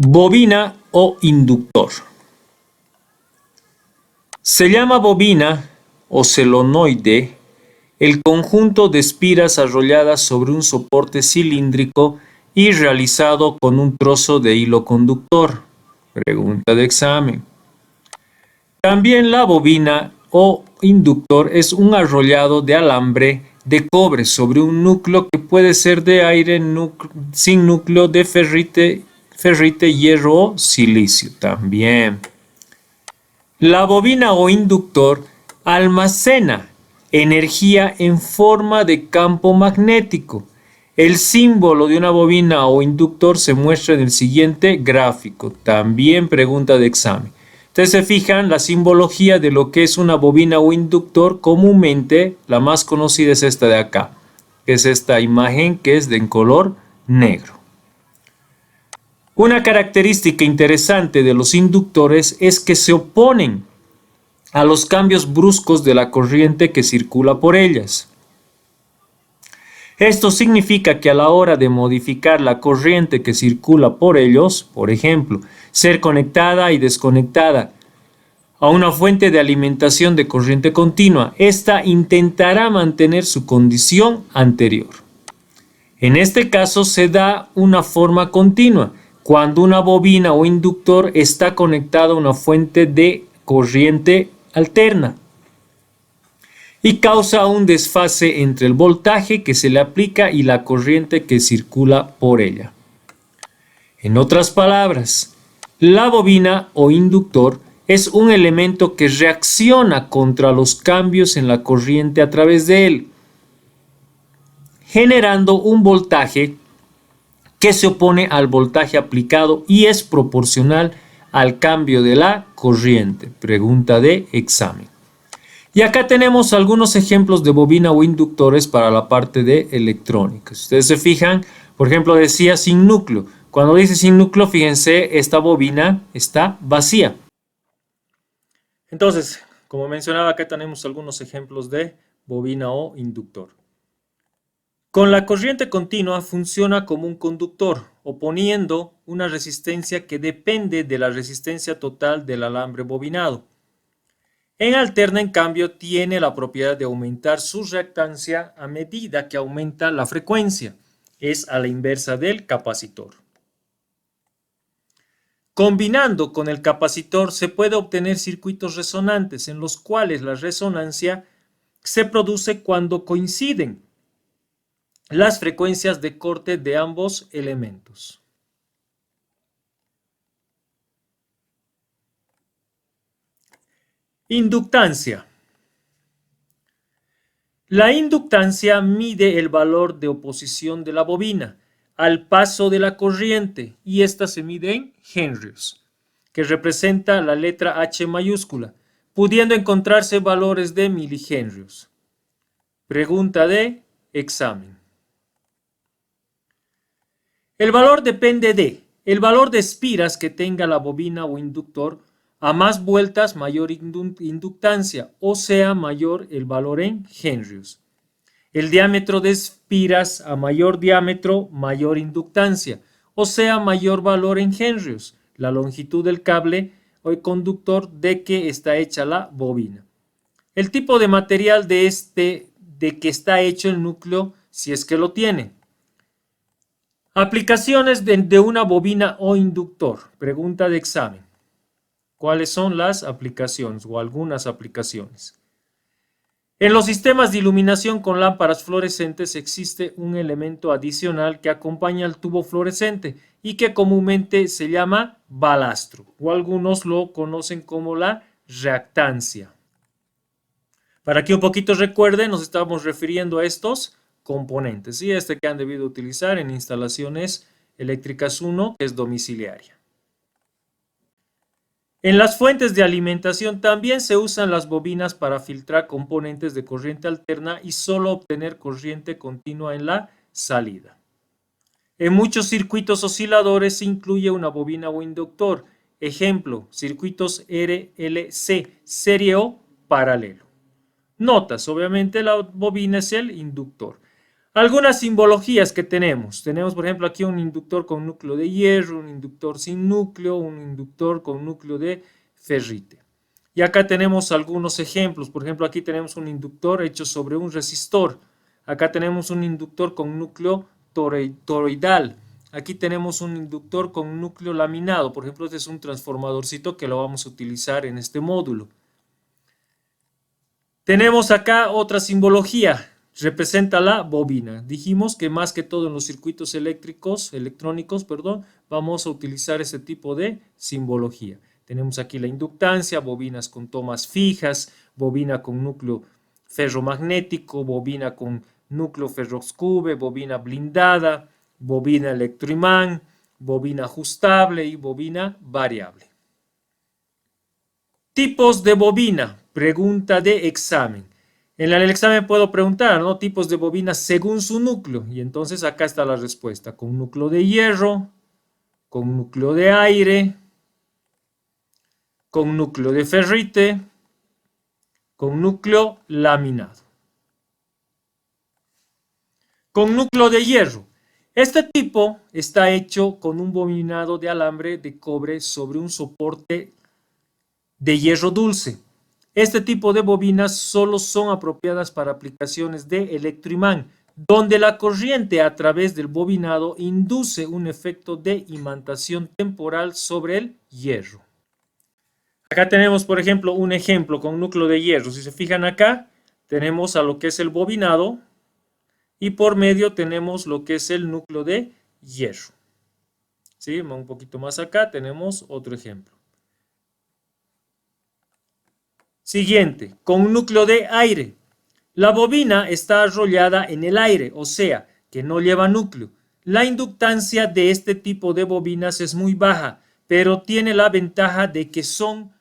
Bobina o inductor. Se llama bobina o solenoide el conjunto de espiras arrolladas sobre un soporte cilíndrico y realizado con un trozo de hilo conductor. Pregunta de examen. También la bobina o inductor es un arrollado de alambre de cobre sobre un núcleo que puede ser de aire sin núcleo de ferrite, hierro o silicio también. La bobina o inductor almacena energía en forma de campo magnético. El símbolo de una bobina o inductor se muestra en el siguiente gráfico. También pregunta de examen. Ustedes se fijan, la simbología de lo que es una bobina o inductor, comúnmente la más conocida es esta de acá, que es esta imagen que es de en color negro. Una característica interesante de los inductores es que se oponen a los cambios bruscos de la corriente que circula por ellas. Esto significa que a la hora de modificar la corriente que circula por ellos, por ejemplo, ser conectada y desconectada a una fuente de alimentación de corriente continua, esta intentará mantener su condición anterior. En este caso se da una forma continua, cuando una bobina o inductor está conectada a una fuente de corriente alterna y causa un desfase entre el voltaje que se le aplica y la corriente que circula por ella. En otras palabras, la bobina o inductor es un elemento que reacciona contra los cambios en la corriente a través de él, generando un voltaje que se opone al voltaje aplicado y es proporcional al cambio de la corriente. Pregunta de examen. Y acá tenemos algunos ejemplos de bobina o inductores para la parte de electrónica. Si ustedes se fijan, por ejemplo, decía sin núcleo. Cuando dice sin núcleo, fíjense, esta bobina está vacía. Entonces, como mencionaba, acá tenemos algunos ejemplos de bobina o inductor. Con la corriente continua funciona como un conductor, oponiendo una resistencia que depende de la resistencia total del alambre bobinado. En alterna, en cambio, tiene la propiedad de aumentar su reactancia a medida que aumenta la frecuencia. Es a la inversa del capacitor. Combinando con el capacitor se puede obtener circuitos resonantes en los cuales la resonancia se produce cuando coinciden las frecuencias de corte de ambos elementos. Inductancia. La inductancia mide el valor de oposición de la bobina al paso de la corriente y esta se mide en henrios, que representa la letra H mayúscula, pudiendo encontrarse valores de milihenrios. Pregunta de examen. El valor depende el valor de espiras que tenga la bobina o inductor. A más vueltas, mayor inductancia, o sea, mayor el valor en henrios. El diámetro de espiras a mayor diámetro, mayor inductancia, o sea, mayor valor en henrios. La longitud del cable o el conductor de que está hecha la bobina. El tipo de material de que está hecho el núcleo, si es que lo tiene. Aplicaciones de una bobina o inductor. Pregunta de examen. ¿Cuáles son las aplicaciones o algunas aplicaciones? En los sistemas de iluminación con lámparas fluorescentes existe un elemento adicional que acompaña al tubo fluorescente y que comúnmente se llama balastro, o algunos lo conocen como la reactancia. Para que un poquito recuerden, nos estamos refiriendo a estos componentes y que han debido utilizar en instalaciones eléctricas 1, que es domiciliaria. En las fuentes de alimentación también se usan las bobinas para filtrar componentes de corriente alterna y solo obtener corriente continua en la salida. En muchos circuitos osciladores se incluye una bobina o inductor. Ejemplo, circuitos RLC, serie o paralelo. Notas, obviamente la bobina es el inductor. Algunas simbologías que tenemos. Tenemos, por ejemplo, aquí un inductor con núcleo de hierro, un inductor sin núcleo, un inductor con núcleo de ferrite. Y acá tenemos algunos ejemplos. Por ejemplo, aquí tenemos un inductor hecho sobre un resistor. Acá tenemos un inductor con núcleo toroidal. Aquí tenemos un inductor con núcleo laminado. Por ejemplo, este es un transformadorcito que lo vamos a utilizar en este módulo. Tenemos acá otra simbología. Representa la bobina. Dijimos que más que todo en los circuitos electrónicos, vamos a utilizar ese tipo de simbología. Tenemos aquí la inductancia, bobinas con tomas fijas, bobina con núcleo ferromagnético, bobina con núcleo ferroscube, bobina blindada, bobina electroimán, bobina ajustable y bobina variable. Tipos de bobina, pregunta de examen. En el examen puedo preguntar, ¿no? Tipos de bobina según su núcleo. Y entonces acá está la respuesta. Con núcleo de hierro, con núcleo de aire, con núcleo de ferrite, con núcleo laminado. Con núcleo de hierro. Este tipo está hecho con un bobinado de alambre de cobre sobre un soporte de hierro dulce. Este tipo de bobinas solo son apropiadas para aplicaciones de electroimán, donde la corriente a través del bobinado induce un efecto de imantación temporal sobre el hierro. Acá tenemos, por ejemplo, un ejemplo con núcleo de hierro. Si se fijan acá, tenemos a lo que es el bobinado y por medio tenemos lo que es el núcleo de hierro. ¿Sí? Un poquito más acá tenemos otro ejemplo. Siguiente, con núcleo de aire. La bobina está arrollada en el aire, o sea, que no lleva núcleo. La inductancia de este tipo de bobinas es muy baja, pero tiene la ventaja de que son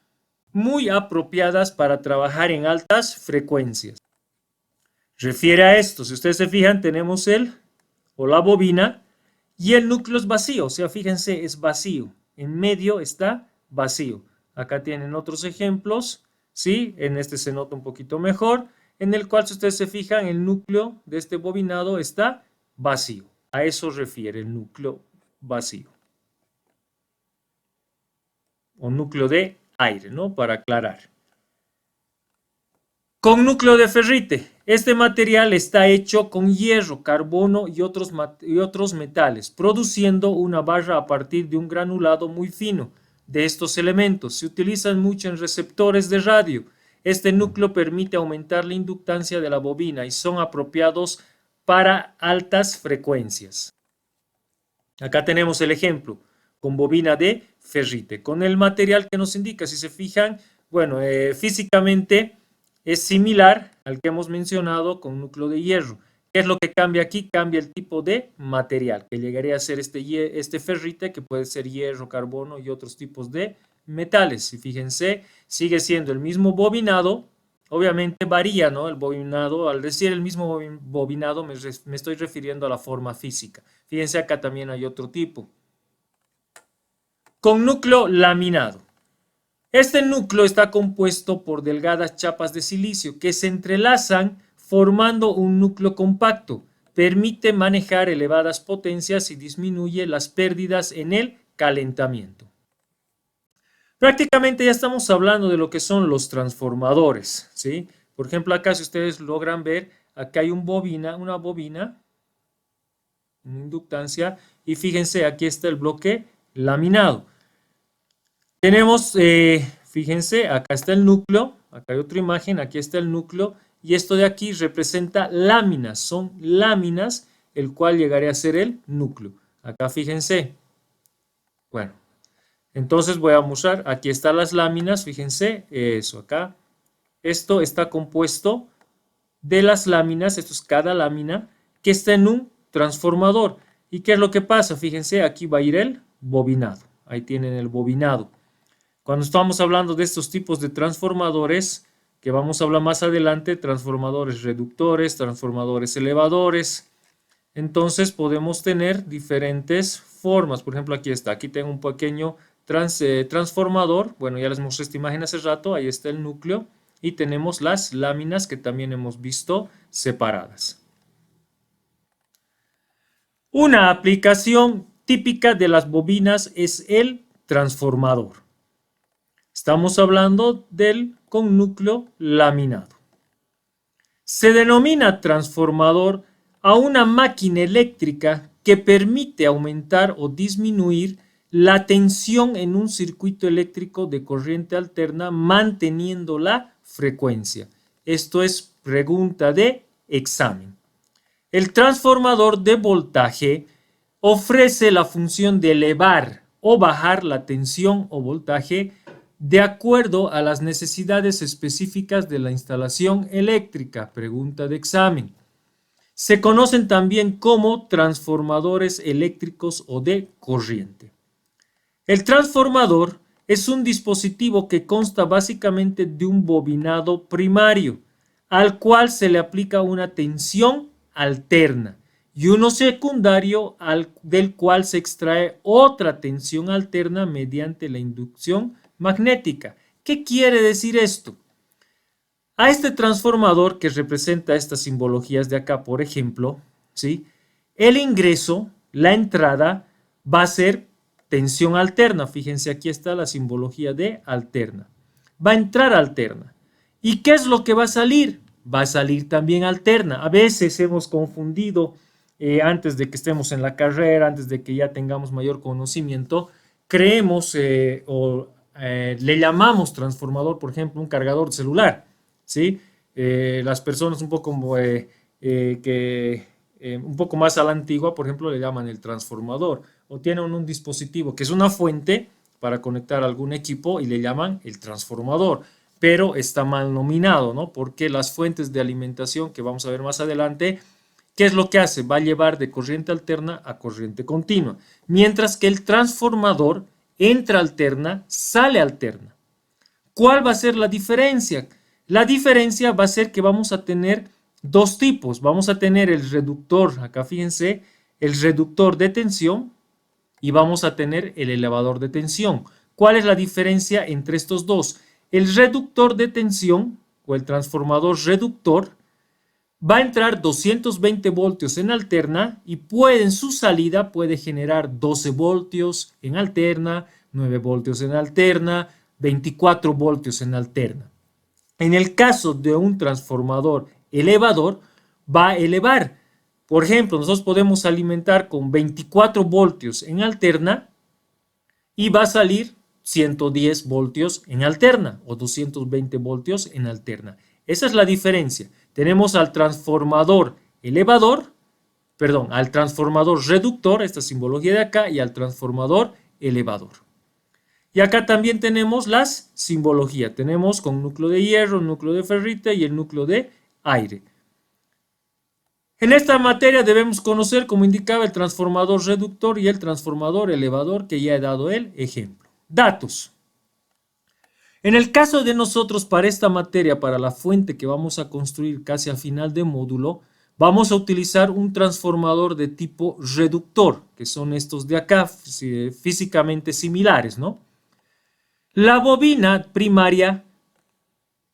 muy apropiadas para trabajar en altas frecuencias. Refiere a esto, si ustedes se fijan, tenemos la bobina y el núcleo es vacío, o sea, fíjense, es vacío. En medio está vacío. Acá tienen otros ejemplos, ¿sí? En este se nota un poquito mejor, en el cual, si ustedes se fijan, el núcleo de este bobinado está vacío. A eso refiere el núcleo vacío. O núcleo de aire, ¿no? Para aclarar. Con núcleo de ferrite. Este material está hecho con hierro, carbono y otros metales, produciendo una barra a partir de un granulado muy fino de estos elementos. Se utilizan mucho en receptores de radio. Este núcleo permite aumentar la inductancia de la bobina y son apropiados para altas frecuencias. Acá tenemos el ejemplo con bobina de ferrite, con el material que nos indica. Si se fijan, bueno, físicamente es similar al que hemos mencionado con núcleo de hierro. ¿Qué es lo que cambia aquí? Cambia el tipo de material, que llegaría a ser este ferrite, que puede ser hierro, carbono y otros tipos de metales. Y fíjense, sigue siendo el mismo bobinado. Obviamente varía, ¿no? El bobinado, al decir el mismo bobinado me estoy refiriendo a la forma física. Fíjense, acá también hay otro tipo. Con núcleo laminado. Este núcleo está compuesto por delgadas chapas de silicio que se entrelazan formando un núcleo compacto. Permite manejar elevadas potencias y disminuye las pérdidas en el calentamiento. Prácticamente ya estamos hablando de lo que son los transformadores, ¿sí? Por ejemplo, acá si ustedes logran ver, acá hay una bobina, una inductancia, y fíjense, aquí está el bloque laminado. Tenemos, fíjense, acá está el núcleo, acá hay otra imagen, aquí está el núcleo, y esto de aquí representa láminas, son láminas, el cual llegaría a ser el núcleo. Acá fíjense, bueno, entonces voy a mostrar, aquí están las láminas, fíjense, eso acá. Esto está compuesto de las láminas, esto es cada lámina, que está en un transformador. ¿Y qué es lo que pasa? Fíjense, aquí va a ir el bobinado, ahí tienen el bobinado. Cuando estamos hablando de estos tipos de transformadores, que vamos a hablar más adelante, transformadores reductores, transformadores elevadores, entonces podemos tener diferentes formas. Por ejemplo, aquí está, aquí tengo un pequeño transformador. Bueno, ya les mostré esta imagen hace rato, ahí está el núcleo y tenemos las láminas que también hemos visto separadas. Una aplicación típica de las bobinas es el transformador. Estamos hablando del con núcleo laminado. Se denomina transformador a una máquina eléctrica que permite aumentar o disminuir la tensión en un circuito eléctrico de corriente alterna manteniendo la frecuencia. Esto es pregunta de examen. El transformador de voltaje ofrece la función de elevar o bajar la tensión o voltaje de acuerdo a las necesidades específicas de la instalación eléctrica. Pregunta de examen. Se conocen también como transformadores eléctricos o de corriente. El transformador es un dispositivo que consta básicamente de un bobinado primario, al cual se le aplica una tensión alterna, y uno secundario del cual se extrae otra tensión alterna mediante la inducción magnética. ¿Qué quiere decir esto? A este transformador que representa estas simbologías de acá, por ejemplo, ¿sí? El ingreso, la entrada, va a ser tensión alterna. Fíjense, aquí está la simbología de alterna. Va a entrar alterna. ¿Y qué es lo que va a salir? Va a salir también alterna. A veces hemos confundido, antes de que estemos en la carrera, antes de que ya tengamos mayor conocimiento, creemos o le llamamos transformador, por ejemplo, un cargador de celular, ¿sí? Las personas un poco un poco más a la antigua, por ejemplo, le llaman el transformador, o tienen un dispositivo que es una fuente para conectar algún equipo y le llaman el transformador, pero está mal nominado, ¿no? Porque las fuentes de alimentación que vamos a ver más adelante, ¿qué es lo que hace? Va a llevar de corriente alterna a corriente continua, mientras que el transformador entra alterna, sale alterna. ¿Cuál va a ser la diferencia? La diferencia va a ser que vamos a tener dos tipos. Vamos a tener el reductor, acá fíjense, el reductor de tensión y vamos a tener el elevador de tensión. ¿Cuál es la diferencia entre estos dos? El reductor de tensión o el transformador reductor va a entrar 220 voltios en alterna y en su salida puede generar 12 voltios en alterna, 9 voltios en alterna, 24 voltios en alterna. En el caso de un transformador elevador, va a elevar. Por ejemplo, nosotros podemos alimentar con 24 voltios en alterna y va a salir 110 voltios en alterna o 220 voltios en alterna. Esa es la diferencia. Tenemos al transformador elevador, perdón, al transformador reductor, esta simbología de acá, y al transformador elevador. Y acá también tenemos las simbologías. Tenemos con núcleo de hierro, núcleo de ferrita y el núcleo de aire. En esta materia debemos conocer, como indicaba, el transformador reductor y el transformador elevador, que ya he dado el ejemplo. Datos. En el caso de nosotros, para esta materia, para la fuente que vamos a construir casi al final de módulo, vamos a utilizar un transformador de tipo reductor, que son estos de acá, físicamente similares, ¿no? La bobina primaria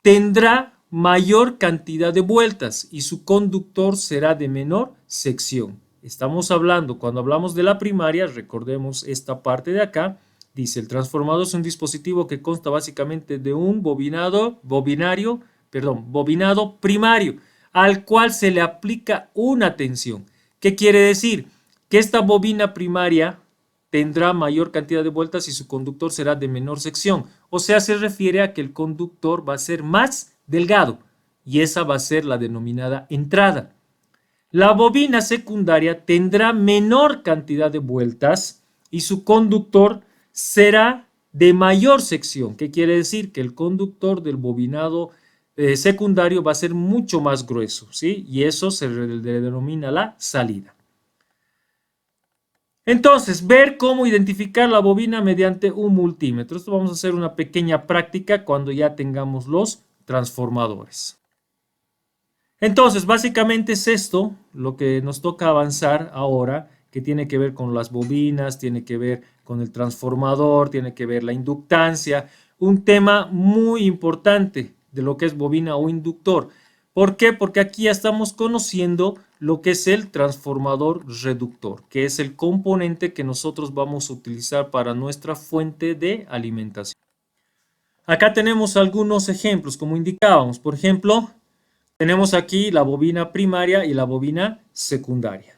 tendrá mayor cantidad de vueltas y su conductor será de menor sección. Estamos hablando, cuando hablamos de la primaria, recordemos esta parte de acá, dice el transformador es un dispositivo que consta básicamente de un bobinado primario, al cual se le aplica una tensión. ¿Qué quiere decir? Que esta bobina primaria tendrá mayor cantidad de vueltas y su conductor será de menor sección. O sea, se refiere a que el conductor va a ser más delgado y esa va a ser la denominada entrada. La bobina secundaria tendrá menor cantidad de vueltas y su conductor será de mayor sección. ¿Qué quiere decir? Que el conductor del bobinado secundario va a ser mucho más grueso, ¿sí? Y eso se denomina la salida. Entonces, ver cómo identificar la bobina mediante un multímetro. Esto vamos a hacer una pequeña práctica cuando ya tengamos los transformadores. Entonces, básicamente es esto lo que nos toca avanzar ahora, que tiene que ver con las bobinas, tiene que ver con el transformador, tiene que ver la inductancia, un tema muy importante de lo que es bobina o inductor. ¿Por qué? Porque aquí ya estamos conociendo lo que es el transformador reductor, que es el componente que nosotros vamos a utilizar para nuestra fuente de alimentación. Acá tenemos algunos ejemplos, como indicábamos. Por ejemplo, tenemos aquí la bobina primaria y la bobina secundaria.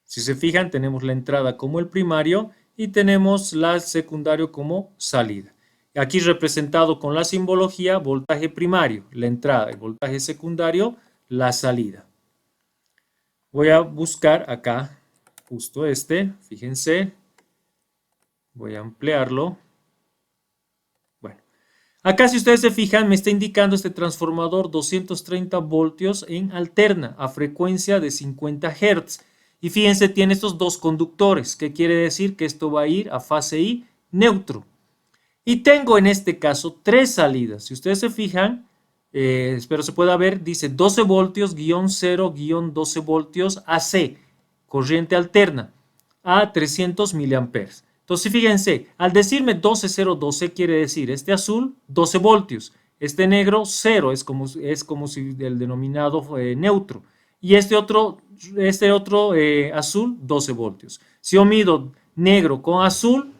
Si se fijan, tenemos la entrada como el primario y tenemos la secundario como salida. Aquí representado con la simbología voltaje primario, la entrada, y voltaje secundario, la salida. Voy a buscar acá justo este, fíjense, voy a ampliarlo. Bueno, acá si ustedes se fijan me está indicando este transformador 230 voltios en alterna a frecuencia de 50 Hz. Y fíjense, tiene estos dos conductores, que quiere decir que esto va a ir a fase I neutro. Y tengo en este caso tres salidas. Si ustedes se fijan, espero se pueda ver, dice 12 voltios, guión 0, guión 12 voltios AC, corriente alterna, a 300 miliamperes. Entonces fíjense, al decirme 12,012 quiere decir este azul 12 voltios, este negro 0, es como si el denominado neutro. Y este otro azul 12 voltios. Si yo mido negro con azul,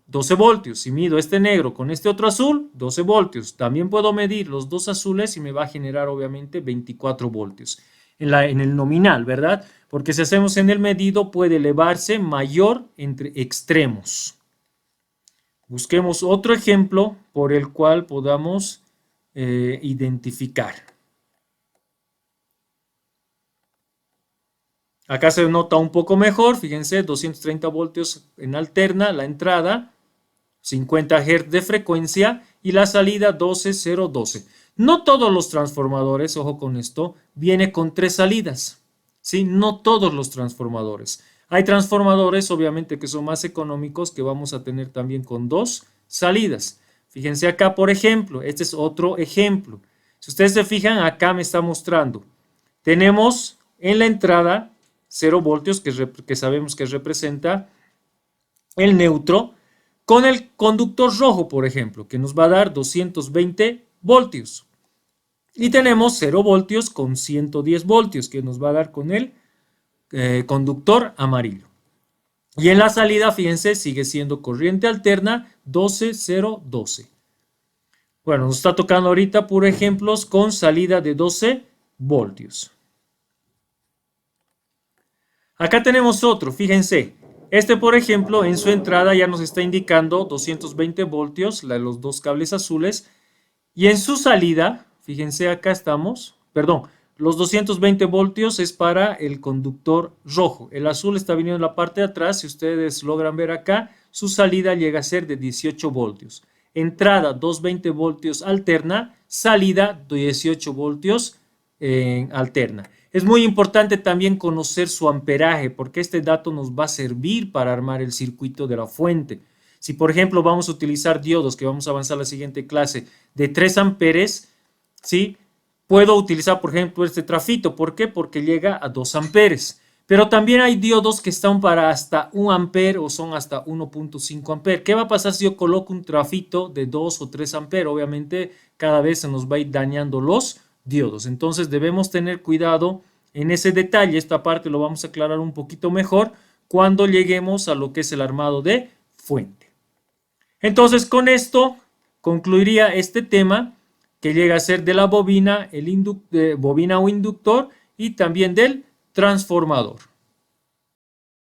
12 voltios. Si mido este negro con este otro azul, 12 voltios. También puedo medir los dos azules y me va a generar obviamente 24 voltios en el nominal, ¿verdad? Porque si hacemos en el medido puede elevarse mayor entre extremos. Busquemos otro ejemplo por el cual podamos identificar. Acá se nota un poco mejor, fíjense, 230 voltios en alterna, la entrada, 50 Hz de frecuencia y la salida 12,012. No todos los transformadores, ojo con esto, viene con tres salidas, ¿sí? No todos los transformadores. Hay transformadores, obviamente, que son más económicos, que vamos a tener también con dos salidas. Fíjense acá, por ejemplo, este es otro ejemplo. Si ustedes se fijan, acá me está mostrando. Tenemos en la entrada 0 voltios, que sabemos que representa el neutro, con el conductor rojo, por ejemplo, que nos va a dar 220 voltios. Y tenemos 0 voltios con 110 voltios, que nos va a dar con el conductor amarillo. Y en la salida, fíjense, sigue siendo corriente alterna 12,012. Bueno, nos está tocando ahorita, por ejemplos, con salida de 12 voltios. Acá tenemos otro, fíjense. Este, por ejemplo, en su entrada ya nos está indicando 220 voltios, los dos cables azules. Y en su salida, fíjense, acá estamos, perdón, los 220 voltios es para el conductor rojo. El azul está viniendo en la parte de atrás. Si ustedes logran ver acá, su salida llega a ser de 18 voltios. Entrada 220 voltios alterna, salida 18 voltios alterna. Es muy importante también conocer su amperaje, porque este dato nos va a servir para armar el circuito de la fuente. Si, por ejemplo, vamos a utilizar diodos, que vamos a avanzar a la siguiente clase, de 3 amperes, ¿sí? Puedo utilizar, por ejemplo, este trafito. ¿Por qué? Porque llega a 2 amperes. Pero también hay diodos que están para hasta 1 amper o son hasta 1.5 amper. ¿Qué va a pasar si yo coloco un trafito de 2 o 3 amperes? Obviamente, cada vez se nos va a ir dañando los diodos. Entonces, debemos tener cuidado en ese detalle. Esta parte lo vamos a aclarar un poquito mejor cuando lleguemos a lo que es el armado de fuente. Entonces, con esto concluiría este tema, que llega a ser de la bobina, bobina o inductor, y también del transformador.